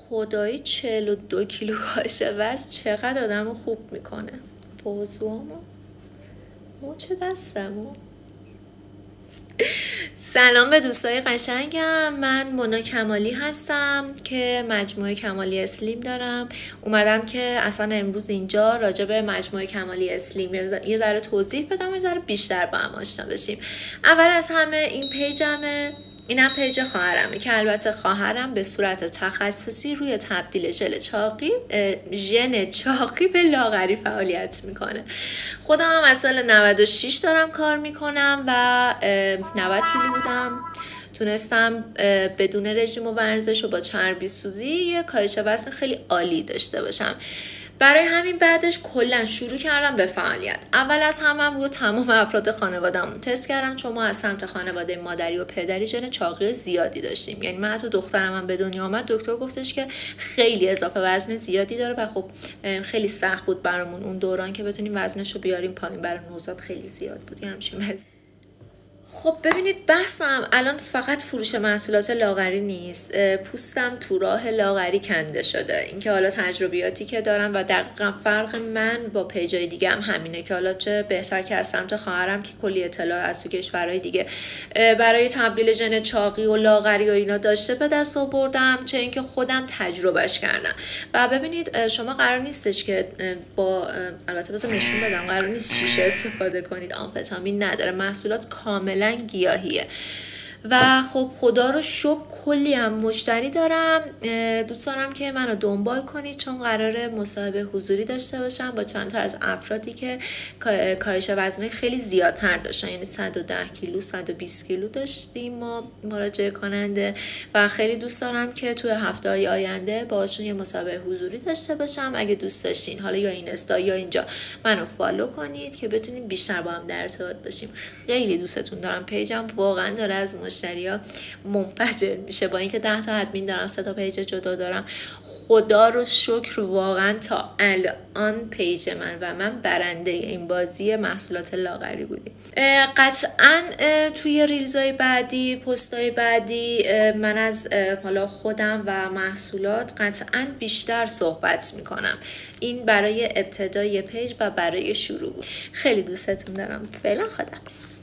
خدایی 42 کیلو کاهش وزن چقدر آدمو خوب میکنه. بازوامو مچ دستمو. سلام به دوستای قشنگم، من مونا کمالی هستم که مجموعه کمالی اسلیم دارم. اومدم که اصلا امروز اینجا راجع به مجموعه کمالی اسلیم یه ذره توضیح بدم، یه ذره بیشتر با هم آشنا بشیم. اول از همه این پیجمه، اینم پیج خواهرمه که البته خواهرم به صورت تخصصی روی تبدیل ژن چاقی به لاغری فعالیت میکنه. خودم هم از سال 96 دارم کار میکنم و 90 کیلو بودم. تونستم بدون رژیم و ورزش و با چربی سوزی یه کاهش وزن خیلی عالی داشته باشم. برای همین بعدش کلا شروع کردم به فعالیت. اول از همه رو تمام افراد خانواده‌مون تست کردم، چون ما از سمت خانواده مادری و پدری ژن چاقی زیادی داشتیم. یعنی من حتی دخترم هم به دنیا آمد، دکتر گفتش که خیلی اضافه وزن زیادی داره و خب خیلی سخت بود برامون اون دوران که بتونیم وزنش رو بیاریم پایین. برای نوزاد خیلی زیاد بود همچین وزن. خب ببینید، بحثم الان فقط فروش محصولات لاغری نیست. پوستم تو راه لاغری کنده شده. اینکه حالا تجربیاتی که دارم و دقیقا فرق من با پیجای دیگه هم همینه که حالا چه بهتر که از سمت خواهرم که کلی اطلاع از تو کشورهای دیگه برای تبدیل ژن چاقی و لاغری و اینا داشته به دست آوردم، چه اینکه خودم تجربهش کردم. و ببینید، شما قرار نیستش که با البته بذار نشون بدم، قرار نیست شیشه استفاده کنید، آمفتامین نداره، محصولات کاملا گیاهیه. و خب خدا رو شکر کلی هم مشتری دارم. دوست دارم که منو دنبال کنید، چون قراره مصاحبه حضوری داشته باشم با چند تا از افرادی که کاهش وزن خیلی زیادتر داشتن. یعنی 110 کیلو 120 کیلو داشتیم ما مراجعه کننده و خیلی دوست دارم که توی هفته‌های آینده باهاشون یه مصاحبه حضوری داشته باشم. اگه دوست داشتین حالا یا اینستا یا اینجا منو فالو کنید که بتونیم بیشتر با هم در ارتباط باشیم. خیلی دوستتون دارم. پیجم واقعا داره از مشتریا منفجر میشه. با اینکه 10 تا ادمین دارم، 3 تا پیج جدا دارم، خدا رو شکر واقعا تا الان پیج من برنده این بازی محصولات لاغری بودیم. قطعا توی ریلزهای بعدی، پستای بعدی من از حالا خودم و محصولات قطعا بیشتر صحبت میکنم. این برای ابتدای پیج و برای شروع بود. خیلی دوستتون دارم. فعلا خداحافظ.